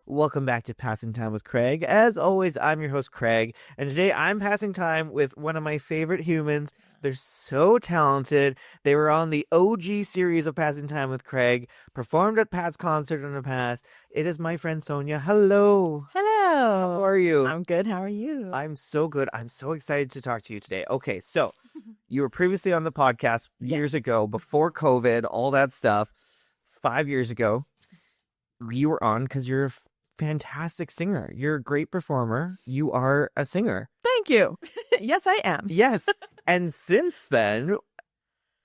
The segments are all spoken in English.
Welcome back to Passing Time with Craig. As always, I'm your host, Craig, and today I'm passing time with one of my favorite humans. They're so talented. They were on the OG series of Passing Time with Craig, performed at Pat's concert in the past. It is my friend Sonia. Hello. Hello. How are you? I'm good. How are you? I'm so good. I'm so excited to talk to you today. Okay, so you were previously on the podcast years ago, before COVID, all that stuff. 5 years ago, you were on because you're a fantastic singer. You're a great performer. You are a singer. Thank you. Yes, I am. Yes. And since then,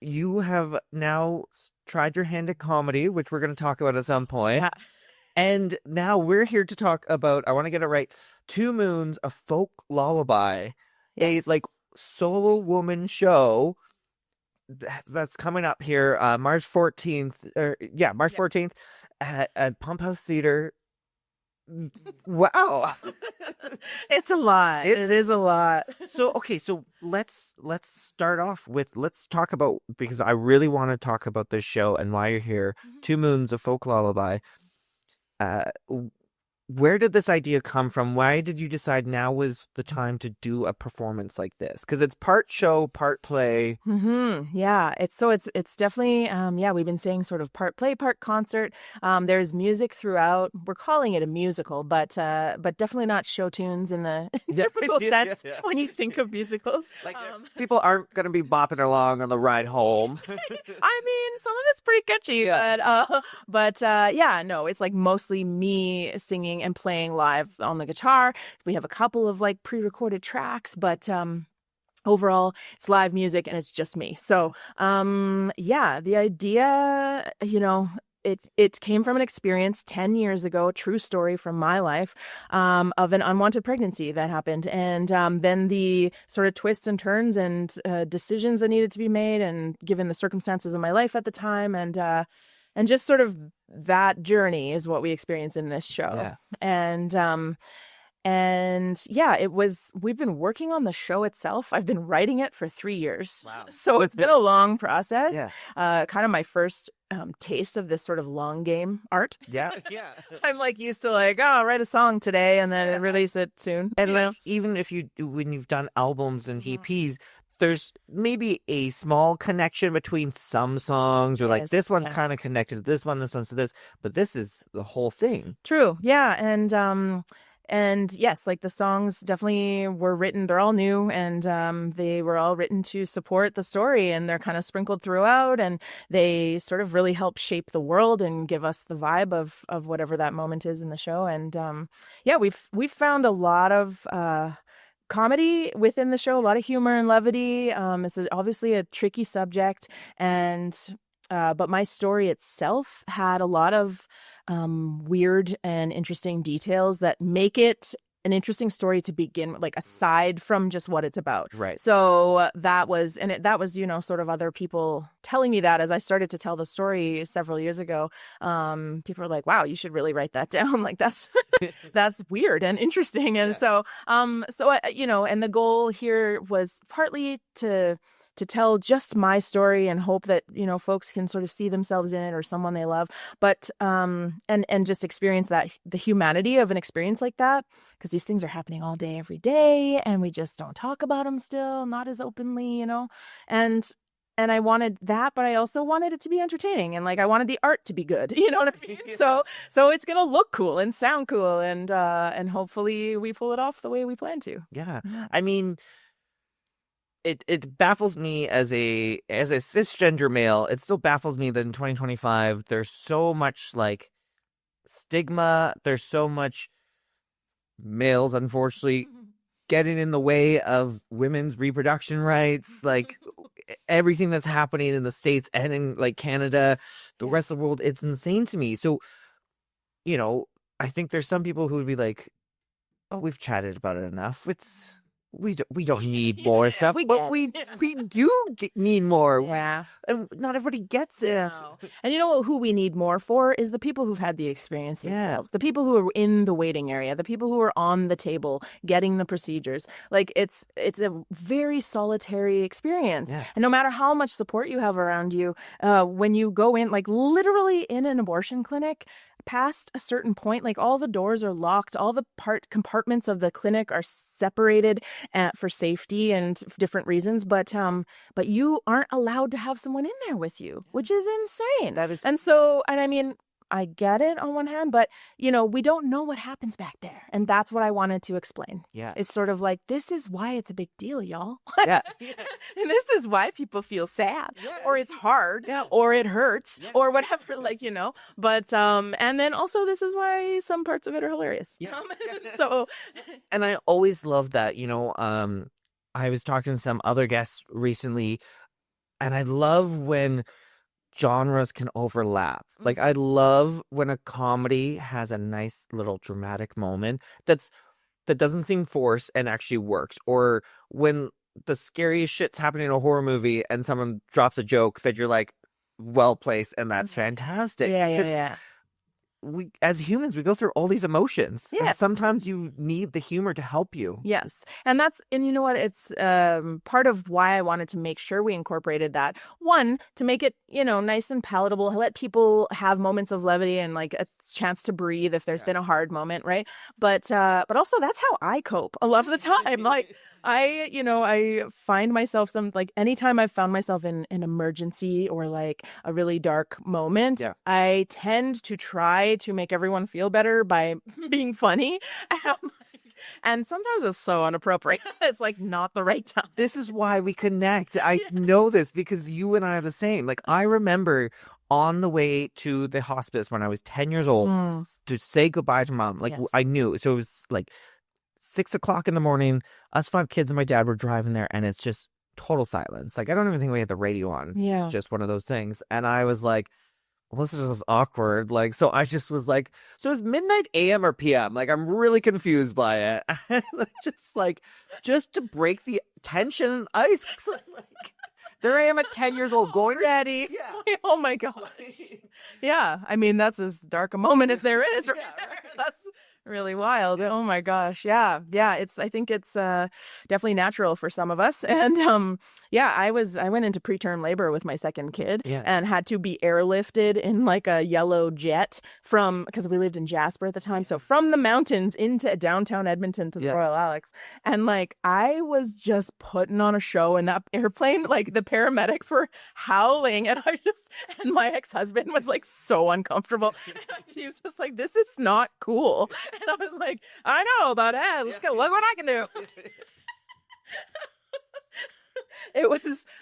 you have now tried your hand at comedy, which we're going to talk about at some point. Yeah. And now we're here to talk about, I want to get it right, 2 Moons, a folk lullaby, Yes. a solo woman show that's coming up here March 14th. March 14th at Pump House Theater. Wow. It's a lot. It is a lot. So let's start off with, let's talk about, because I really want to talk about this show and why you're here. 2 Moons, a folk lullaby. Where did this idea come from? Why did you decide now was the time to do a performance like this? Because it's part show, part play. Yeah. It's definitely we've been saying sort of part play, part concert. There's music throughout. We're calling it a musical, but definitely not show tunes in the typical sense when you think of musicals. People aren't going to be bopping along on the ride home. I mean, some of it's pretty catchy, but no, it's like mostly me singing and playing live on the guitar. We have a couple of pre-recorded tracks, but overall it's live music and it's just me. So the idea, it came from an experience 10 years ago, true story from my life, of an unwanted pregnancy that happened. And then the sort of twists and turns and decisions that needed to be made, and given the circumstances of my life at the time, and just sort of that journey is what we experience in this show. Yeah. We've been working on the show itself. I've been writing it for 3 years. Wow. So it's been a long process. Yeah. Kind of my first taste of this sort of long game art. Yeah. I'm used to I'll write a song today and then release it soon. And even when you've done albums and EPs, there's maybe a small connection between some songs, or this one kind of connected to this one to this, but this is the whole thing. True. Yeah. And yes, the songs definitely were written. They're all new, and they were all written to support the story, and they're kind of sprinkled throughout, and they sort of really help shape the world and give us the vibe of whatever that moment is in the show. And we've found a lot of comedy within the show, a lot of humor and levity. It's obviously a tricky subject, but my story itself had a lot of weird and interesting details that make it an interesting story to begin with, aside from just what it's about. Right. So that was sort of other people telling me that as I started to tell the story several years ago. People were like, wow, you should really write that down. That's weird and interesting. And and the goal here was partly to tell just my story and hope that, folks can sort of see themselves in it or someone they love, but, and just experience the humanity of an experience like that, because these things are happening all day, every day, and we just don't talk about them still, not as openly, and I wanted that, but I also wanted it to be entertaining, and I wanted the art to be good, you know what I mean? Yeah. So it's going to look cool and sound cool, and hopefully we pull it off the way we plan to. Yeah. I mean, It baffles me as a cisgender male. It still baffles me that in 2025 there's so much stigma. There's so much males, unfortunately, getting in the way of women's reproduction rights. Everything that's happening in the States and in Canada, the rest of the world, it's insane to me. So, I think there's some people who would be like, "Oh, we've chatted about it enough. we don't need more stuff, We but get we it. we do need more. Yeah. And not everybody gets it. No. And you know who we need more for is the people who've had the experience Yeah. themselves, the people who are in the waiting area, the people who are on the table getting the procedures. Like it's a very solitary experience. Yeah. And no matter how much support you have around you, when you go in, like literally in an abortion clinic, past a certain point, like all the doors are locked, all the compartments of the clinic are separated for safety and different reasons, but you aren't allowed to have someone in there with you, which is insane. That is And I mean, I get it on one hand, but we don't know what happens back there. And that's what I wanted to explain. yeah. It's sort of like, this is why it's a big deal, y'all. Yeah. And this is why people feel sad Yeah. or it's hard Yeah. or it hurts Yeah. or whatever, but, and then also this is why some parts of it are hilarious. Yeah. So, And I always love that, I was talking to some other guests recently, and I love when genres can overlap. Like, I love when a comedy has a nice little dramatic moment that doesn't seem forced and actually works, or when the scariest shit's happening in a horror movie and someone drops a joke that you're like, well placed, and that's fantastic. yeah, 'Cause yeah. we, as humans, we go through all these emotions. And Yes. sometimes you need the humor to help you. Yes. And you know what? It's part of why I wanted to make sure we incorporated that. One, to make it, nice and palatable, let people have moments of levity and like a chance to breathe if there's been a hard moment, right? But also that's how I cope a lot of the time. Like I find myself anytime I've found myself in an emergency or like a really dark moment, Yeah. I tend to try to make everyone feel better by being funny. And sometimes it's so inappropriate. It's like not the right time. This is why we connect. I know this because you and I are the same. Like, I remember on the way to the hospice when I was 10 years old to say goodbye to mom. Like, Yes. I knew. So it was like 6 o'clock in the morning. Us 5 kids and my dad were driving there, and it's just total silence. Like, I don't even think we had the radio on. Yeah. It's just one of those things. And I was like, well, this is just awkward. Like, so I just was like, so is midnight AM or PM? Like, I'm really confused by it. just to break the tension and ice. 'Cause I'm like, there I am at 10 years old going, Ready. Yeah. Oh my gosh. Yeah. I mean, that's as dark a moment as there is. Right Yeah, there. That's really wild. Oh my gosh. Yeah. Yeah. I think it's definitely natural for some of us. And I went into preterm labor with my second kid and had to be airlifted in like a yellow jet because we lived in Jasper at the time. So from the mountains into downtown Edmonton to the Royal Alex. And like I was just putting on a show in that airplane. Like the paramedics were howling and and my ex-husband was like so uncomfortable. He was just like, this is not cool. And I was like, I know about it. Look what I can do.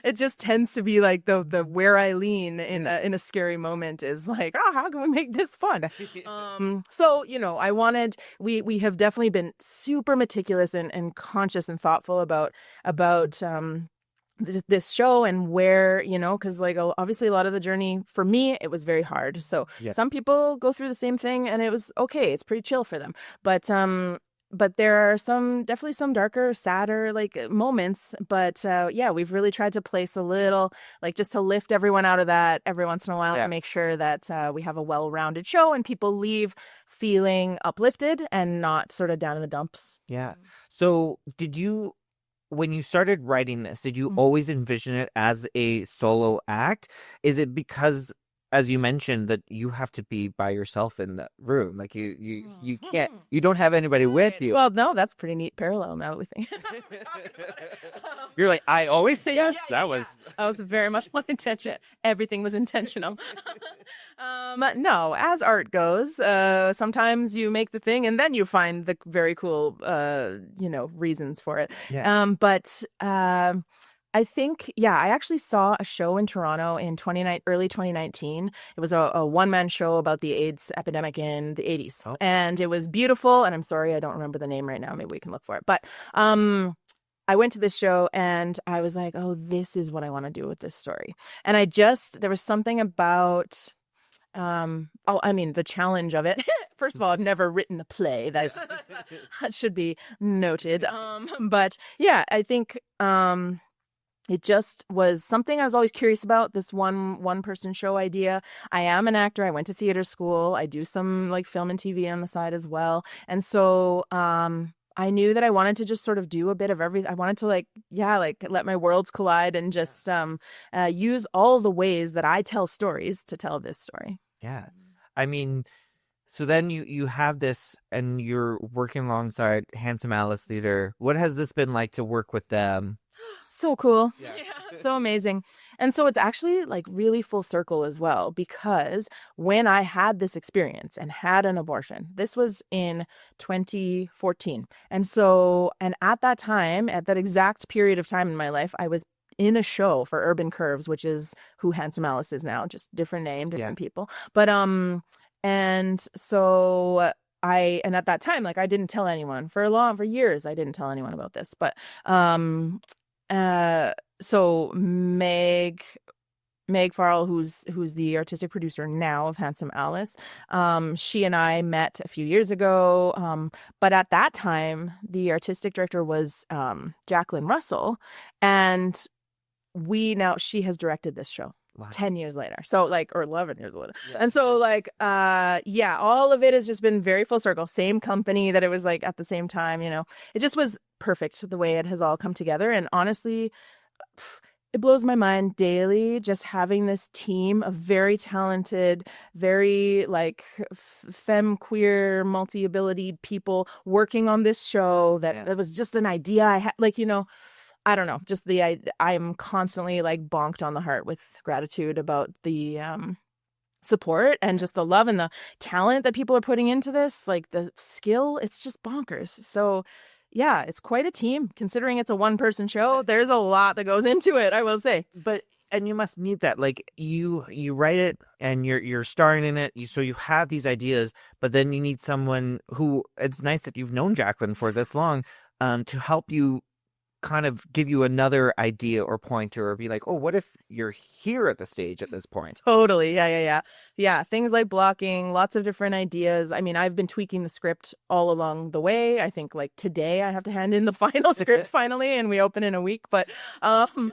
It just tends to be like the where I lean in a scary moment is like, oh, how can we make this fun? So, we have definitely been super meticulous and conscious and thoughtful about this show and where, because like obviously a lot of the journey for me, it was very hard. So some people go through the same thing and it was okay. It's pretty chill for them. But there are definitely some darker, sadder like moments. But we've really tried to place a little, like just to lift everyone out of that every once in a while and make sure that we have a well-rounded show and people leave feeling uplifted and not sort of down in the dumps. Yeah. So when you started writing this, did you always envision it as a solo act? Is it because, as you mentioned, that you have to be by yourself in that room? Like you can't, you don't have anybody with you. Well, no, that's a pretty neat parallel now that we think. You're like, I always say yes. That was very much my intention. Everything was intentional. No, as art goes, sometimes you make the thing and then you find the very cool, reasons for it. Yeah. But I think, I actually saw a show in Toronto in early 2019. It was a one-man show about the AIDS epidemic in the 80s. Oh. And it was beautiful. And I'm sorry, I don't remember the name right now. Maybe we can look for it. But I went to this show and I was like, oh, this is what I want to do with this story. And there was something about, the challenge of it First of all, I've never written a play. That should be noted. But yeah, I think it just was something I was always curious about, this one person show idea. I am an actor. I went to theater school. I do some like film and TV on the side as well. And so I knew that I wanted to just sort of do a bit of everything. I wanted to like let my worlds collide and just use all the ways that I tell stories to tell this story. Yeah. I mean, so then you have this and you're working alongside Handsome Alice Theater. What has this been like to work with them? So cool. Yeah. So amazing. And so it's actually like really full circle as well, because when I had this experience and had an abortion, this was in 2014. And at that time, at that exact period of time in my life, I was in a show for Urban Curves, which is who Handsome Alice is now, just different name, different people. But and so and at that time, like I didn't tell anyone for years. I didn't tell anyone about this, but so Meg Farrell, who's the artistic producer now of Handsome Alice, she and I met a few years ago. But at that time, the artistic director was Jacqueline Russell, and she has directed this show. Wow. 10 years later. So or 11 years later. Yes. And so all of it has just been very full circle. Same company that it was like at the same time, it just was perfect the way it has all come together. And honestly, it blows my mind daily just having this team of very talented, very femme queer, multi-ability people working on this show that was just an idea I had, I don't know, just I'm constantly bonked on the heart with gratitude about the support and just the love and the talent that people are putting into this, the skill. It's just bonkers. So yeah, it's quite a team considering it's a one-person show. There's a lot that goes into it, I will say. And you must need that. You write it and you're starring in it. So you have these ideas, but then you need someone who, it's nice that you've known Jacqueline for this long, to help you kind of give you another idea or pointer, or be like, oh, what if you're here at the stage at this point? Totally. Yeah. Things like blocking, lots of different ideas. I mean, I've been tweaking the script all along the way. I think today I have to hand in the final script finally, and we open in a week. But Jacqueline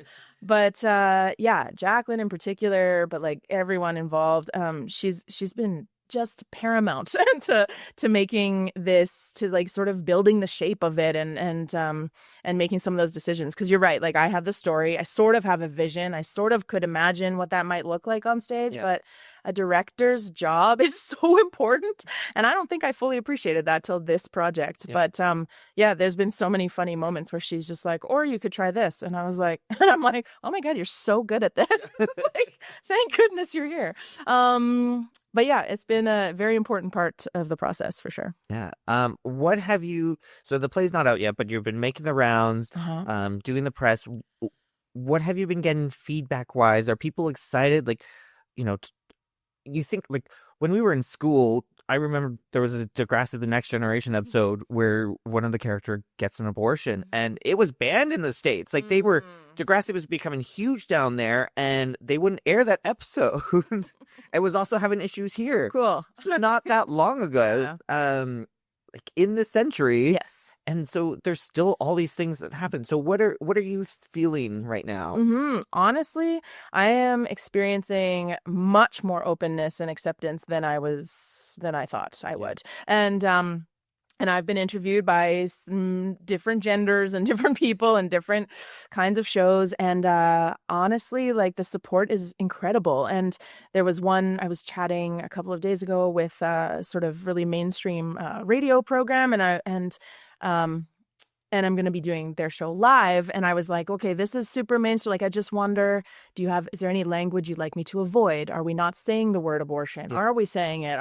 in particular, but everyone involved, she's been just paramount to making this, to sort of building the shape of it and making some of those decisions. Because you're right, I have the story, I sort of have a vision, I sort of could imagine what that might look like on stage, but a director's job is so important, and I don't think I fully appreciated that till this project. But there's been so many funny moments where she's just like, or you could try this, and I was like, and I'm like, oh my god, you're so good at that. Thank goodness you're here. But yeah, it's been a very important part of the process for sure. Yeah. What have you? So the play's not out yet, but you've been making the rounds, doing the press. What have you been getting feedback wise? Are people excited? You think when we were in school, I remember there was a Degrassi: The Next Generation episode where one of the characters gets an abortion, and it was banned in the States. Degrassi was becoming huge down there, and they wouldn't air that episode. It was also having issues here. Cool. So not that long ago, in this century. Yes. And so there's still all these things that happen. So what are you feeling right now? Mm-hmm. Honestly, I am experiencing much more openness and acceptance than I thought I would. And I've been interviewed by different genders and different people and different kinds of shows. And honestly, the support is incredible. And there was one, I was chatting a couple of days ago with a sort of really mainstream radio program. And I'm going to be doing their show live. And I was like, okay, this is super mainstream. I just wonder, is there any language you'd like me to avoid? Are we not saying the word abortion? Yeah. Are we saying it?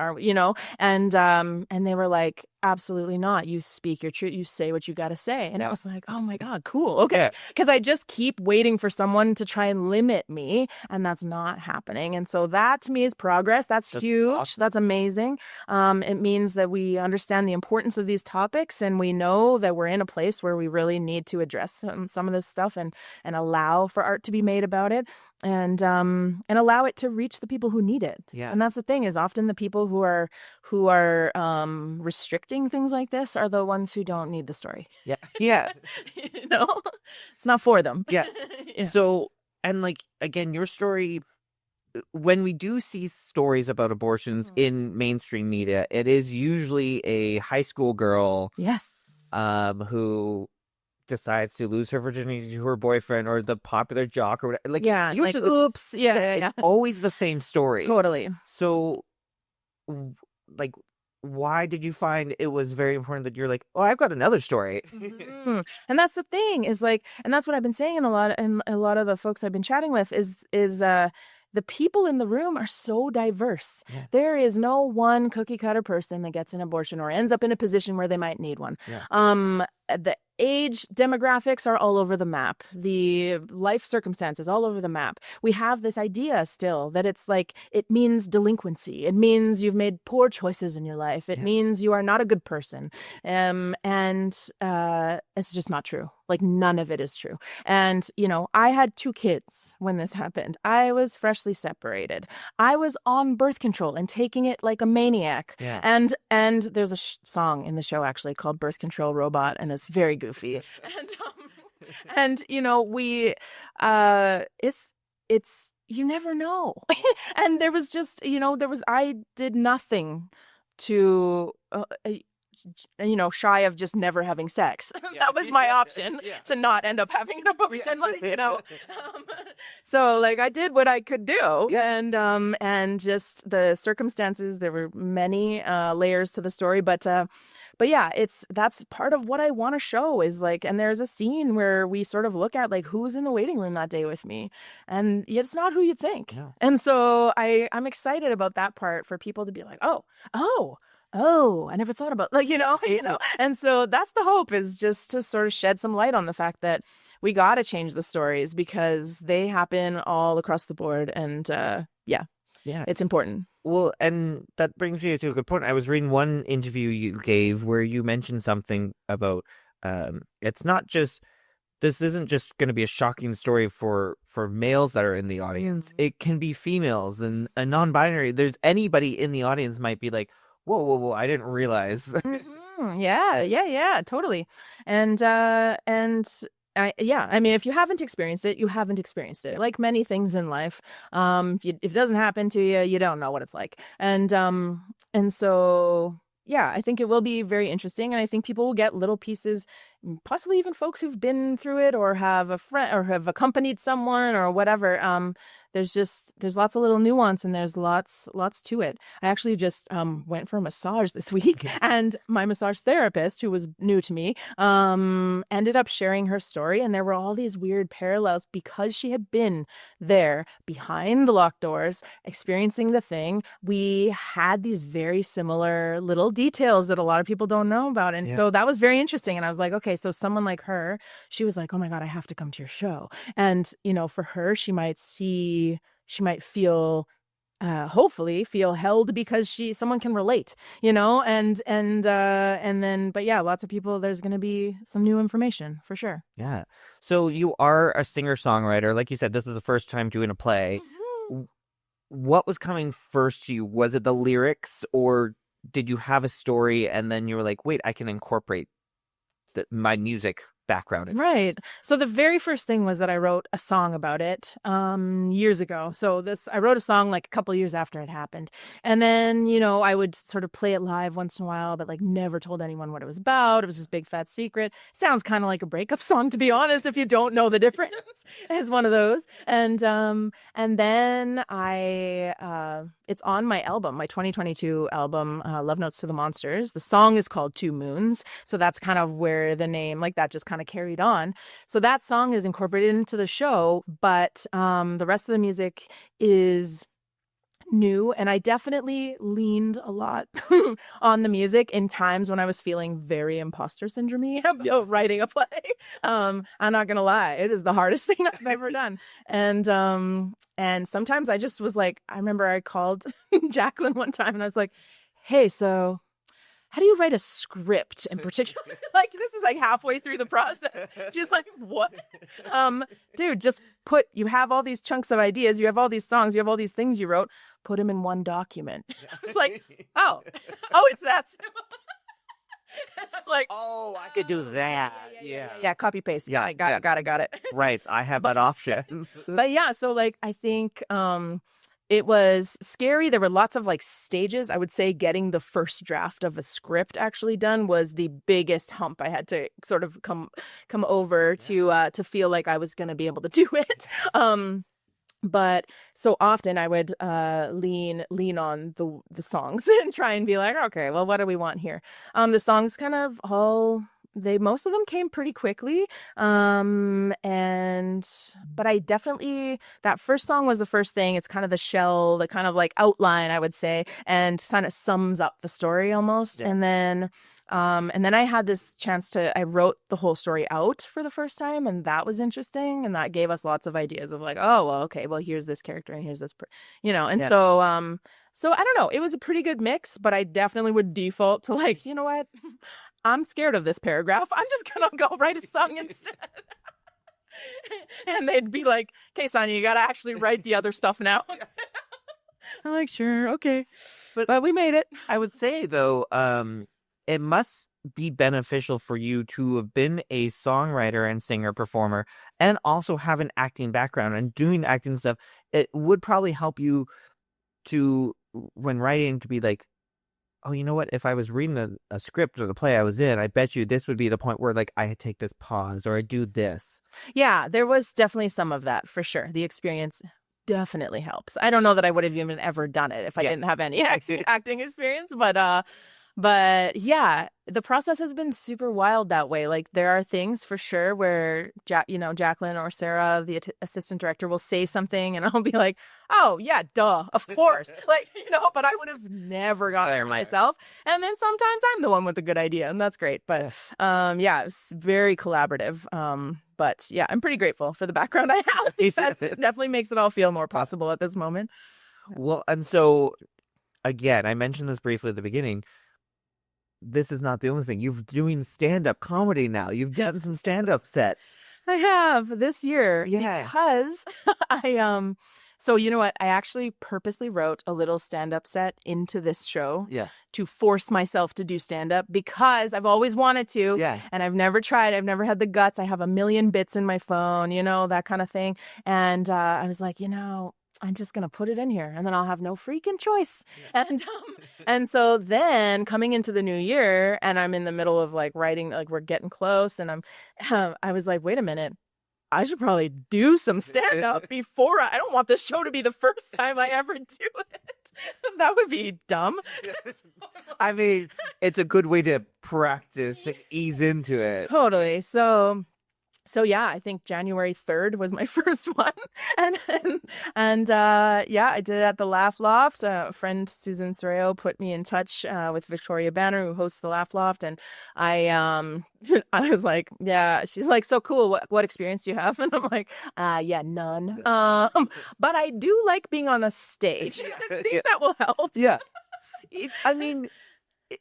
And they were like, absolutely not. You speak your truth. You say what you got to say. And I was like, oh my God, cool. Okay. Yeah. Because I just keep waiting for someone to try and limit me, and that's not happening. And so that to me is progress. That's huge. Awesome. That's amazing. It means that we understand the importance of these topics, and we know that we're in a place where we really need to address some of this stuff and allow for art to be made about it, and allow it to reach the people who need it. Yeah. And that's the thing, is often the people who are restricting things like this are the ones who don't need the story. Yeah. Yeah. It's not for them. Yeah. Yeah. So, and like, again, your story, when we do see stories about abortions in mainstream media, it is usually a high school girl Yes. who decides to lose her virginity to her boyfriend, or the popular jock, or whatever. Like, Yeah, usually like, oops. Yeah. it's always the same story. Totally. So, like, why did you find it was very important that you're like, oh, I've got another story? And that's the thing, is like, and that's what I've been saying in a lot of the folks I've been chatting with is the people in the room are so diverse. Yeah. There is no one cookie cutter person that gets an abortion or ends up in a position where they might need one. Yeah. The age demographics are all over the map. The life circumstances all over the map. We have this idea still that it's like, it means delinquency. It means you've made poor choices in your life. It means you are not a good person. And it's just not true. Like, none of it is true. And, I had 2 kids when this happened. I was freshly separated. I was on birth control and taking it like a maniac. Yeah. And there's a song in the show actually called Birth Control Robot, and it's very goofy. And we it's you never know. And there was just, I did nothing to shy of just never having sex. That was my option, to not end up having an abortion. So like, I did what I could do, and just the circumstances. There were many layers to the story, but yeah, that's part of what I want to show, is like, and there's a scene where we sort of look at like, who's in the waiting room that day with me, and it's not who you'd think. No. And so I'm excited about that part, for people to be like, oh, I never thought about, like, and so that's the hope, is just to sort of shed some light on the fact that we got to change the stories, because they happen all across the board. And it's important. Well, and that brings me to a good point. I was reading one interview you gave where you mentioned something about it's not just, this isn't just going to be a shocking story for males that are in the audience. It can be females and a non-binary. There's anybody in the audience might be like, whoa, I didn't realize. Yeah, totally. And I mean, if you haven't experienced it, you haven't experienced it. Like many things in life, if it doesn't happen to you, you don't know what it's like. And so, yeah, I think it will be very interesting, and I think people will get little pieces, possibly even folks who've been through it, or have a friend, or have accompanied someone, or whatever. There's lots of little nuance, and there's lots to it. I actually just went for a massage this week, and my massage therapist, who was new to me, ended up sharing her story, and there were all these weird parallels, because she had been there behind the locked doors experiencing the thing. We had these very similar little details that a lot of people don't know about, and so that was very interesting. And I was like, okay, so someone like her, she was like, oh my God, I have to come to your show. And for her, she might feel, hopefully feel held, because someone can relate, and then, but yeah, lots of people, there's going to be some new information for sure. Yeah. So you are a singer-songwriter. Like you said, this is the first time doing a play. Mm-hmm. What was coming first to you? Was it the lyrics, or did you have a story and then you were like, wait, I can incorporate my music background? Right. So the very first thing was that I wrote a song about it years ago. So I wrote a song like a couple years after it happened. And then, I would sort of play it live once in a while, but like never told anyone what it was about. It was just big fat secret. Sounds kind of like a breakup song, to be honest, if you don't know the difference. It's one of those. And then it's on my album, my 2022 album, Love Notes to the Monsters. The song is called 2 Moons. So that's kind of where the name, like, that just kind of carried on. So that song is incorporated into the show, but the rest of the music is new, and I definitely leaned a lot on the music in times when I was feeling very imposter syndrome about writing a play. I'm not gonna lie, it is the hardest thing I've ever done. And sometimes I just was like, I remember I called Jacqueline one time and I was like, hey, so how do you write a script in particular? Like, this is like halfway through the process. Just like, what? Dude, just you have all these chunks of ideas, you have all these songs, you have all these things you wrote, put them in one document. It's like, oh, it's that simple. Like, oh, I could do that. Yeah, copy paste. Yeah, I got it. Right, I have that option. But yeah, so like, I think it was scary. There were lots of like stages. I would say getting the first draft of a script actually done was the biggest hump I had to sort of come over to feel like I was going to be able to do it. But so often I would lean on the songs and try and be like, okay, well, what do we want here? The songs kind of most of them came pretty quickly. But I definitely, that first song was the first thing. It's kind of the shell, the kind of like outline, I would say, and kind of sums up the story almost. Yeah. And then I had this chance I wrote the whole story out for the first time, and that was interesting. And that gave us lots of ideas of like, oh, well, okay, well, here's this character and here's this, and yeah. So I don't know, it was a pretty good mix, but I definitely would default to like, you know what? I'm scared of this paragraph. I'm just going to go write a song instead. And they'd be like, okay, Sonia, you got to actually write the other stuff now. I'm like, sure, okay. But we made it. I would say, though, it must be beneficial for you to have been a songwriter and singer performer and also have an acting background and doing acting stuff. It would probably help you when writing, to be like, oh, you know what? If I was reading a script or the play I was in, I bet you this would be the point where like I take this pause or I do this. Yeah, there was definitely some of that for sure. The experience definitely helps. I don't know that I would have even ever done it if I didn't have any acting experience, but yeah, the process has been super wild that way. Like, there are things for sure where Jacqueline or Sarah, the assistant director, will say something and I'll be like, oh yeah, duh, of course. Like, but I would have never got there myself. And then sometimes I'm the one with the good idea, and that's great. But yeah, it's very collaborative. But yeah, I'm pretty grateful for the background I have, because it definitely makes it all feel more possible at this moment. Well, and so again, I mentioned this briefly at the beginning. This is not the only thing. You're doing stand-up comedy now. You've done some stand-up sets. I have this year. Yeah. Because so you know what? I actually purposely wrote a little stand-up set into this show to force myself to do stand-up, because I've always wanted to. Yeah. And I've never tried. I've never had the guts. I have a million bits in my phone, that kind of thing. And I was like, I'm just going to put it in here and then I'll have no freaking choice. Yeah. And so then coming into the new year, and I'm in the middle of like writing, like we're getting close, and I was like, wait a minute, I should probably do some stand up before. I don't want this show to be the first time I ever do it. That would be dumb. Yes. I mean, it's a good way to practice, to ease into it. Totally. So yeah, I think January 3rd was my first one, and yeah, I did it at the Laugh Loft. A friend, Susan Sorreo, put me in touch with Victoria Banner, who hosts the Laugh Loft, and I was like, yeah. She's like, so cool. What experience do you have? And I'm like, yeah, none. But I do like being on a stage. I think that will help. Yeah, I mean,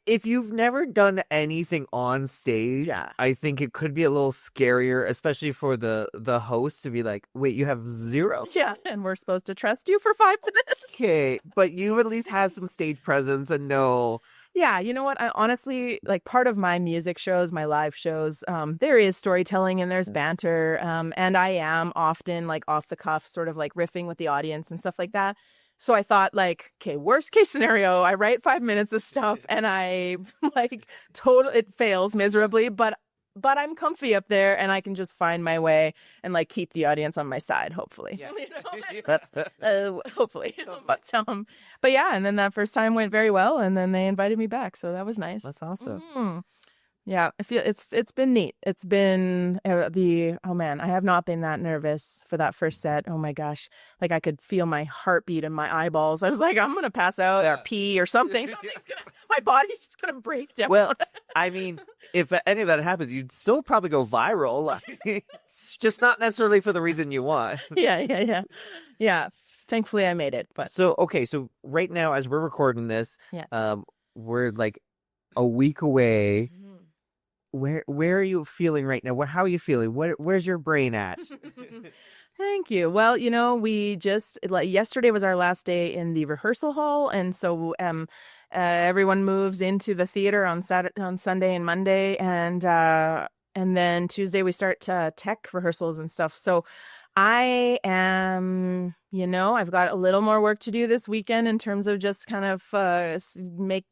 if you've never done anything on stage, I think it could be a little scarier, especially for the host to be like, wait, you have zero? Yeah, and we're supposed to trust you for 5 minutes. Okay, but you at least have some stage presence and know. Yeah, you know what? I honestly, like, part of my music shows, my live shows, there is storytelling and there's banter, and I am often, like, off the cuff, sort of, like, riffing with the audience and stuff like that. So I thought, like, okay, worst case scenario, I write 5 minutes of stuff and I it fails miserably, but I'm comfy up there and I can just find my way and like keep the audience on my side, hopefully. Yeah. That's hopefully. But yeah, and then that first time went very well, and then they invited me back, so that was nice. That's awesome. Mm-hmm. Yeah, I feel it's been neat. It's been oh man, I have not been that nervous for that first set. Oh my gosh. Like I could feel my heartbeat in my eyeballs. I was like, I'm gonna pass out or pee or something. Something's gonna my body's just gonna break down. Well, I mean, if any of that happens, you'd still probably go viral. Like, it's just not necessarily for the reason you want. Yeah. Yeah. Thankfully I made it, but So, okay, so right now as we're recording this, yeah. we're like a week away. Mhm. Where are you feeling right now? How are you feeling? Where's your brain at? Thank you. Well, we just like yesterday was our last day in the rehearsal hall, and so everyone moves into the theater on Sunday and Monday, and then Tuesday we start tech rehearsals and stuff. So I am, I've got a little more work to do this weekend in terms of just kind of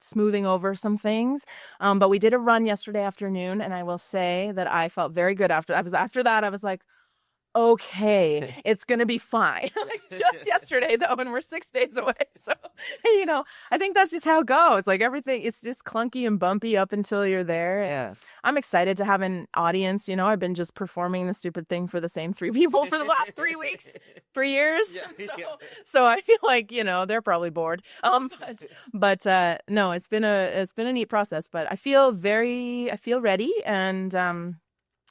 smoothing over some things. But we did a run yesterday afternoon, and I will say that I felt very good after that. I was like, okay, it's going to be fine. Like just yesterday, though, and we're 6 days away. So, I think that's just how it goes. Like everything, it's just clunky and bumpy up until you're there. Yeah. I'm excited to have an audience. I've been just performing the stupid thing for the same 3 people for the last 3 weeks, 3 years. Yeah. So I feel like, they're probably bored. But no, it's been a neat process, but I feel ready and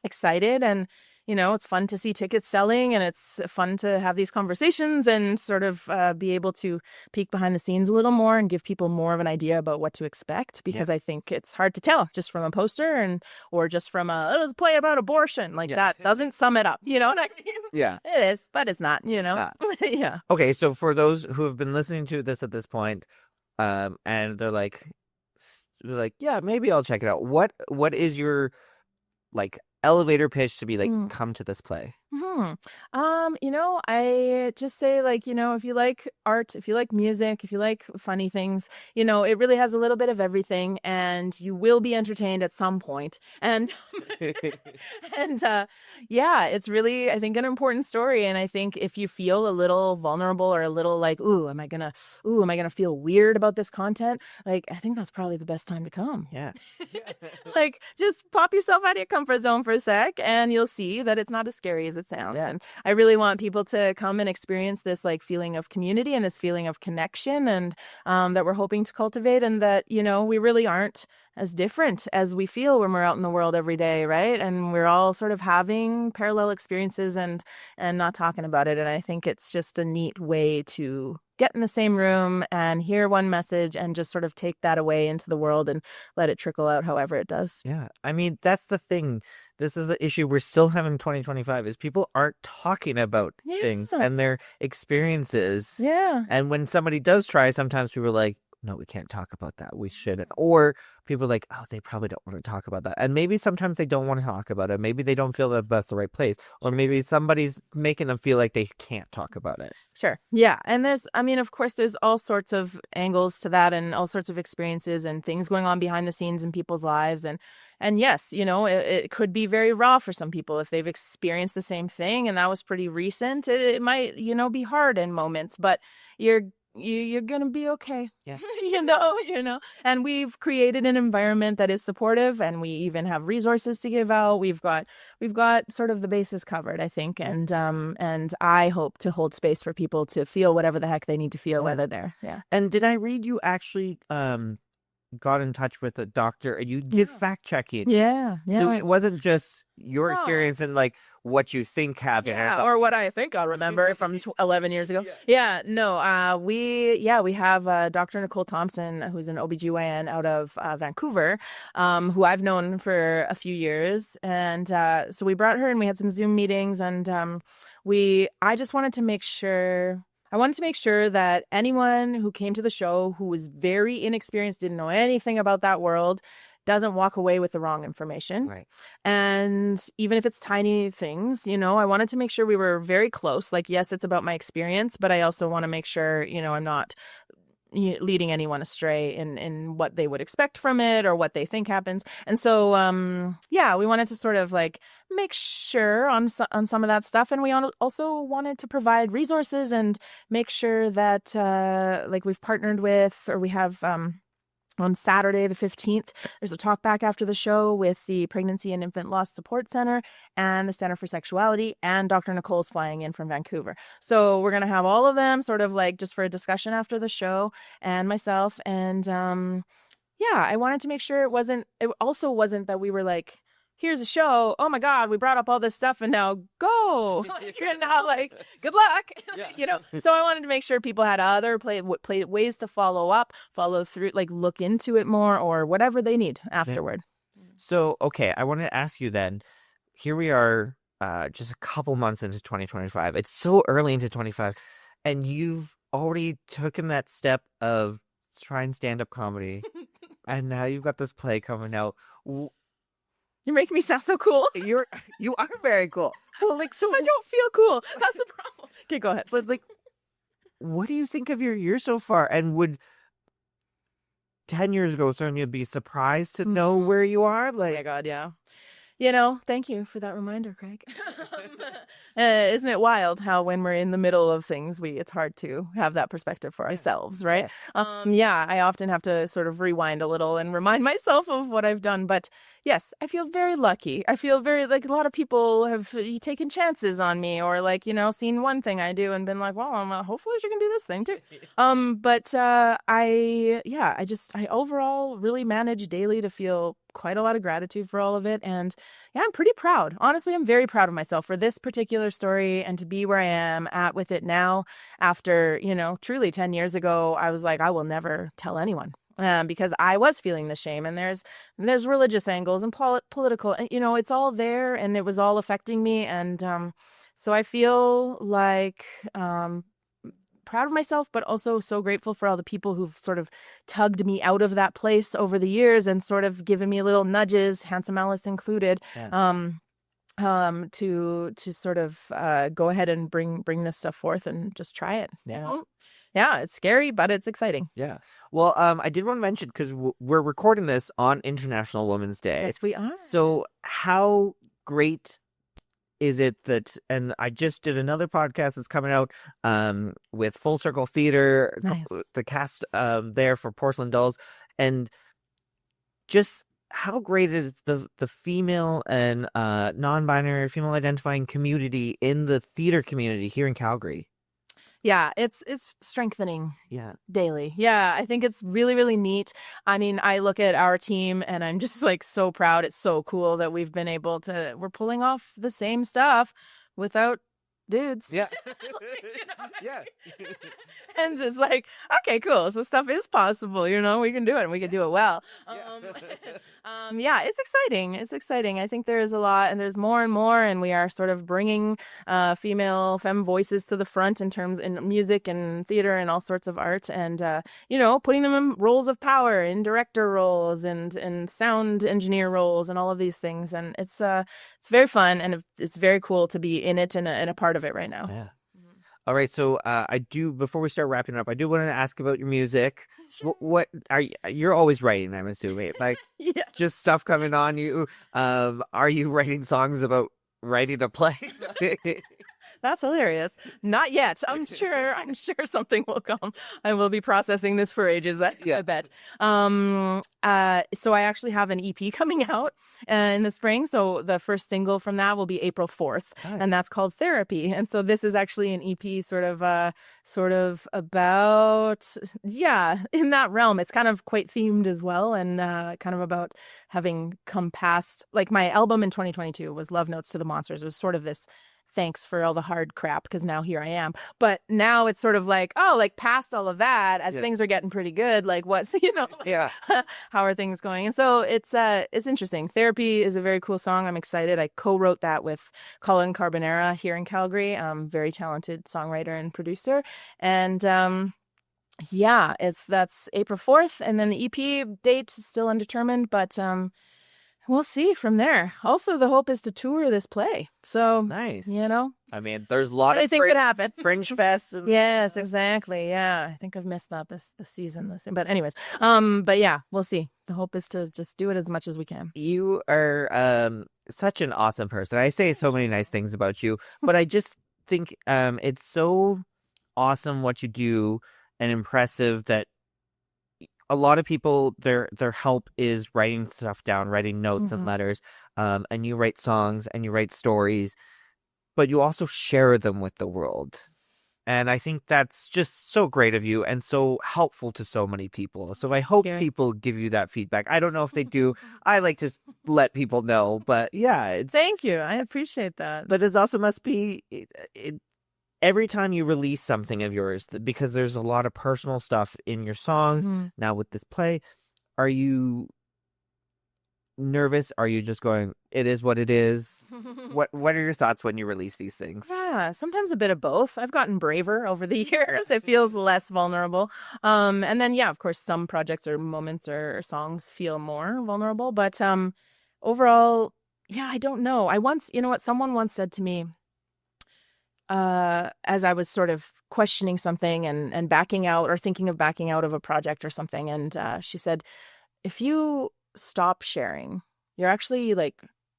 excited, and it's fun to see tickets selling, and it's fun to have these conversations and sort of be able to peek behind the scenes a little more and give people more of an idea about what to expect, because I think it's hard to tell just from a poster or just from let's play about abortion. Like that doesn't sum it up. You know what I mean? Yeah. It is, but it's not, Yeah. Okay, so for those who have been listening to this at this point, and they're like, yeah, maybe I'll check it out. What is your like elevator pitch to be like, come to this play? I just say if you like art, if you like music, if you like funny things, it really has a little bit of everything, and you will be entertained at some point. And it's really, I think, an important story. And I think if you feel a little vulnerable or a little like, am I gonna feel weird about this content? Like, I think that's probably the best time to come. Yeah. Like, just pop yourself out of your comfort zone for a sec, and you'll see that it's not as scary as it sounds. Yeah. And I really want people to come and experience this like feeling of community and this feeling of connection, and that we're hoping to cultivate, and that, we really aren't as different as we feel when we're out in the world every day, right? And we're all sort of having parallel experiences and not talking about it. And I think it's just a neat way to get in the same room and hear one message and just sort of take that away into the world and let it trickle out however it does. Yeah. I mean, that's the thing. This is the issue we're still having in 2025 is people aren't talking about things and their experiences. Yeah. And when somebody does try, sometimes people are like, no, we can't talk about that. We shouldn't. Or people are like, oh, they probably don't want to talk about that. And maybe sometimes they don't want to talk about it. Maybe they don't feel that that's the right place. Or maybe somebody's making them feel like they can't talk about it. Sure. Yeah. And of course, there's all sorts of angles to that and all sorts of experiences and things going on behind the scenes in people's lives. And yes, it could be very raw for some people if they've experienced the same thing. And that was pretty recent. It might, be hard in moments, but you're gonna be okay. Yeah. And we've created an environment that is supportive, and we even have resources to give out. We've got sort of the bases covered, I think, and I hope to hold space for people to feel whatever the heck they need to feel, whether they're And did I read you actually got in touch with a doctor and you did fact checking? Yeah. So it wasn't just your experience and like what you think happened, or what I think I'll remember from 11 years ago. We have Dr. Nicole Thompson, who's an OBGYN out of Vancouver, who I've known for a few years, and so we brought her and we had some Zoom meetings, and I just wanted to make sure. I wanted to make sure that anyone who came to the show who was very inexperienced, didn't know anything about that world, doesn't walk away with the wrong information. Right. And even if it's tiny things, I wanted to make sure we were very close. Like, yes, it's about my experience, but I also want to make sure, I'm not leading anyone astray in what they would expect from it or what they think happens. And so, we wanted to sort of like make sure on some of that stuff. And we also wanted to provide resources and make sure that we've partnered with, or we have On Saturday, the 15th, there's a talk back after the show with the Pregnancy and Infant Loss Support Center and the Center for Sexuality, and Dr. Nicole's flying in from Vancouver. So we're going to have all of them sort of like just for a discussion after the show, and myself. And yeah, I wanted to make sure it also wasn't that we were like, here's a show. Oh my God, we brought up all this stuff and now go. You're now like, good luck. Yeah. So I wanted to make sure people had other ways to follow through, like look into it more or whatever they need afterward. So, okay, I want to ask you then, here we are just a couple months into 2025. It's so early into 25, and you've already taken that step of trying stand-up comedy, and now you've got this play coming out. You're making me sound so cool. You are very cool. Well, like, so I don't feel cool. That's the problem. Okay, go ahead. But like, what do you think of your year so far? And would 10 years ago, Sonia, be surprised to know where you are? Oh Like, my God, yeah. Thank you for that reminder, Craig. Isn't it wild how when we're in the middle of things, it's hard to have that perspective for ourselves, right? Yeah, I often have to sort of rewind a little and remind myself of what I've done. But yes, I feel very lucky. I feel very like a lot of people have taken chances on me or like, seen one thing I do and been like, well, hopefully she can do this thing too. But I overall really manage daily to feel quite a lot of gratitude for all of it. And yeah, I'm pretty proud. Honestly, I'm very proud of myself for this particular story and to be where I am at with it now after, truly 10 years ago, I was like, I will never tell anyone. Because I was feeling the shame, and there's religious angles and political, and it's all there, and it was all affecting me, and so I feel like proud of myself, but also so grateful for all the people who've sort of tugged me out of that place over the years and sort of given me little nudges, Handsome Alice included, to sort of go ahead and bring this stuff forth and just try it. Yeah, it's scary, but it's exciting. Yeah. Well, I did want to mention, because we're recording this on International Women's Day. Yes, we are. So how great is it that, and I just did another podcast that's coming out with Full Circle Theater, Nice. the cast there for Porcelain Dolls, and just how great is the female and non-binary, female identifying community in the theater community here in Calgary. Yeah, it's strengthening Yeah. daily. Yeah, I think it's really, really neat. I mean, I look at our team and I'm just like so proud. It's so cool that we're pulling off the same stuff without dudes. Yeah. Yeah. And it's like, okay, cool. So stuff is possible, we can do it and we can do it well. Yeah, it's exciting. It's exciting. I think there's a lot and there's more and more, and we are sort of bringing femme voices to the front in music and theater and all sorts of art, and putting them in roles of power, in director roles and sound engineer roles and all of these things. And it's very fun, and it's very cool to be in it and a part of it right now. Yeah. All right, so before we start wrapping up, I do want to ask about your music. Sure. What you're always writing, I'm assuming, like Yeah. just stuff coming on you. Are you writing songs about writing a play? That's hilarious. Not yet. I'm sure something will come. I will be processing this for ages, I bet. So I actually have an EP coming out in the spring. So the first single from that will be April 4th. Nice. And that's called Therapy. And so this is actually an EP sort of about, in that realm. It's kind of quite themed as well, and kind of about having come past, like my album in 2022 was Love Notes to the Monsters. It was sort of this thanks for all the hard crap, because now here I am. But now it's sort of like, past all of that, as things are getting pretty good, like what's, how are things going? And so it's interesting. Therapy is a very cool song. I'm excited. I co-wrote that with Colin Carbonera here in Calgary, very talented songwriter and producer. And that's April 4th. And then the EP date is still undetermined, but we'll see from there. Also, the hope is to tour this play. So nice. I mean, there's a lot of I think could happen. Fringe Fest. Yes, exactly. Yeah, I think I've missed that this season. But anyways, but yeah, we'll see. The hope is to just do it as much as we can. You are such an awesome person. I say so many nice things about you, but I just think it's so awesome what you do and impressive that a lot of people, their help is writing stuff down, writing notes and letters, and you write songs and you write stories, but you also share them with the world. And I think that's just so great of you and so helpful to so many people. So I hope Yeah. people give you that feedback. I don't know if they do. I like to let people know, but yeah, Thank you. I appreciate that. but it also must be every time you release something of yours, because there's a lot of personal stuff in your songs. Now with this play, are you nervous? Are you just going, it is what it is? What are your thoughts when you release these things? Yeah, sometimes a bit of both. I've gotten braver over the years. It feels less vulnerable. And then, yeah, of course, some projects or moments or songs feel more vulnerable. But overall, yeah, I don't know. You know what, someone once said to me, as I was sort of questioning something and backing out or thinking of backing out of a project or something. And she said, if you stop sharing, you're actually like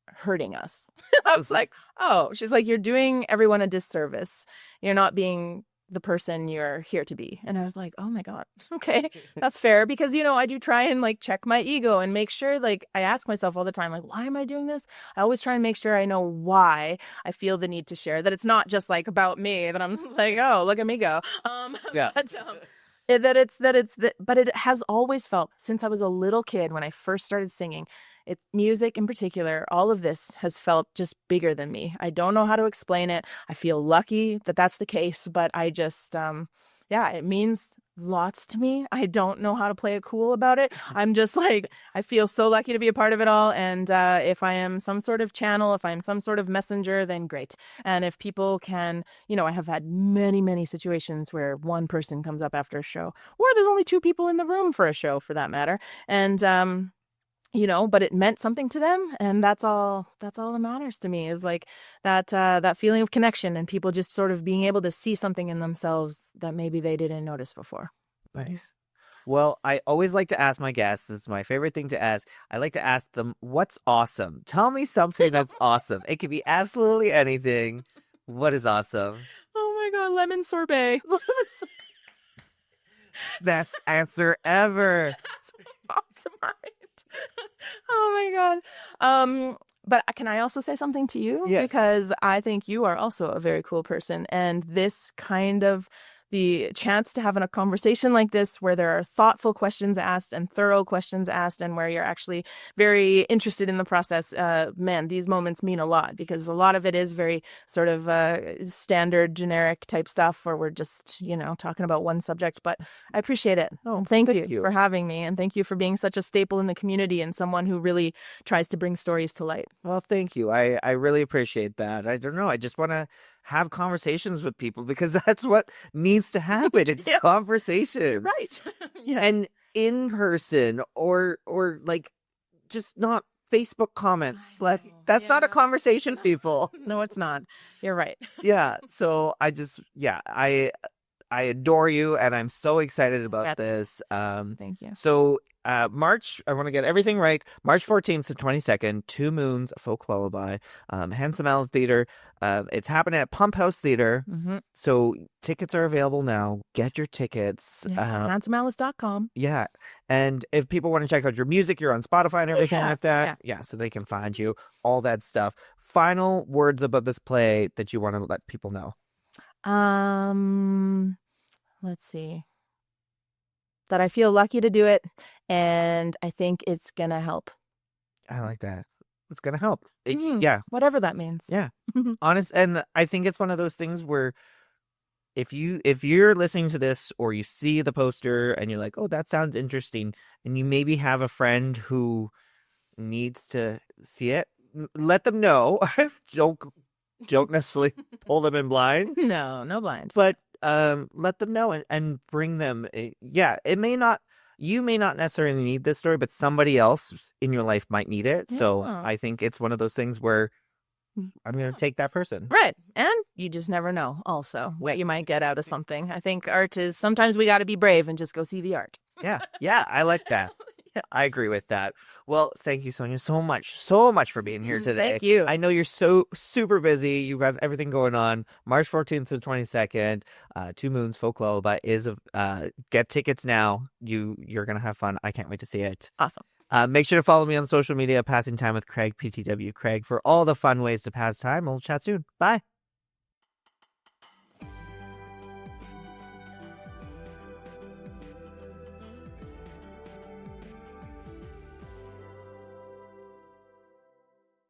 hurting us. I was like, oh, she's like, you're doing everyone a disservice. You're not being the person you're here to be. And I was like, oh my God, okay, that's fair. Because, you know, I do try and like check my ego and make sure, like, I ask myself all the time, like, why am I doing this? I always try and make sure I know why I feel the need to share, that it's not just like about me, that I'm just like, oh, look at me go. Yeah. But it has always felt, since I was a little kid, when I first started singing, music in particular, all of this has felt just bigger than me. I don't know how to explain it. I feel lucky that that's the case, but I just, yeah, it means lots to me. I don't know how to play it cool about it. I'm just like, I feel so lucky to be a part of it all. And if I am some sort of channel, if I'm some sort of messenger, then great. And if people can, you know, I have had many, many situations where one person comes up after a show, or there's only two people in the room for a show for that matter. And, you know, but it meant something to them, and that's all that matters to me, is like that feeling of connection and people just sort of being able to see something in themselves that maybe they didn't notice before. Nice. Well, I always like to ask my guests, it's my favorite thing to ask. I like to ask them, what's awesome? Tell me something that's awesome. It could be absolutely anything. What is awesome? Oh my God, lemon sorbet. Best answer ever. Popped to mind. Oh my God. But can I also say something to you? Yes. Because I think you are also a very cool person. And this kind of the chance to have a conversation like this, where there are thoughtful questions asked and thorough questions asked, and where you're actually very interested in the process, man, these moments mean a lot, because a lot of it is very sort of standard, generic type stuff where we're just, you know, talking about one subject. But I appreciate it. Oh, thank thank you you for having me, and thank you for being such a staple in the community and someone who really tries to bring stories to light. Well, thank you. I really appreciate that. I don't know. I just want to have conversations with people, because that's what needs to happen. It's Yeah. conversations. Right. Yeah. And in person, or like just not Facebook comments. Like, that's not a conversation, people. No, it's not. You're right. Yeah. So I adore you, and I'm so excited about this. Thank you. So March, I want to get everything right. March 14th to 22nd, 2 Moons Folk Lullaby, Handsome Owl Theater. It's happening at Pump House Theater. So tickets are available now. Get your tickets. HandsomeAlice.com. Yeah. And if people want to check out your music, you're on Spotify and everything like that. Yeah. So they can find you, all that stuff. Final words about this play that you want to let people know. Let's see. That I feel lucky to do it, and I think it's gonna help. I like that. It's gonna help. Yeah. Whatever that means. Yeah. Honest, and I think it's one of those things where if you're listening to this, or you see the poster and you're like, oh, that sounds interesting, and you maybe have a friend who needs to see it, let them know. Don't necessarily pull them in blind. No blind. But let them know and bring them. Yeah, you may not necessarily need this story, but somebody else in your life might need it. Yeah. So I think it's one of those things where I'm going to take that person. Right. And you just never know also what you might get out of something. I think art is, sometimes we got to be brave and just go see the art. Yeah. Yeah. I like that. I agree with that. Well, thank you, Sonia, so much for being here today. Thank you. I know you're so super busy. You have everything going on. March 14th to 22nd, Two Moons Folk Lullaby is get tickets now. You're gonna have fun. I can't wait to see it. Awesome. Make sure to follow me on social media, Passing Time with Craig, PTW Craig, for all the fun ways to pass time. We'll chat soon. Bye.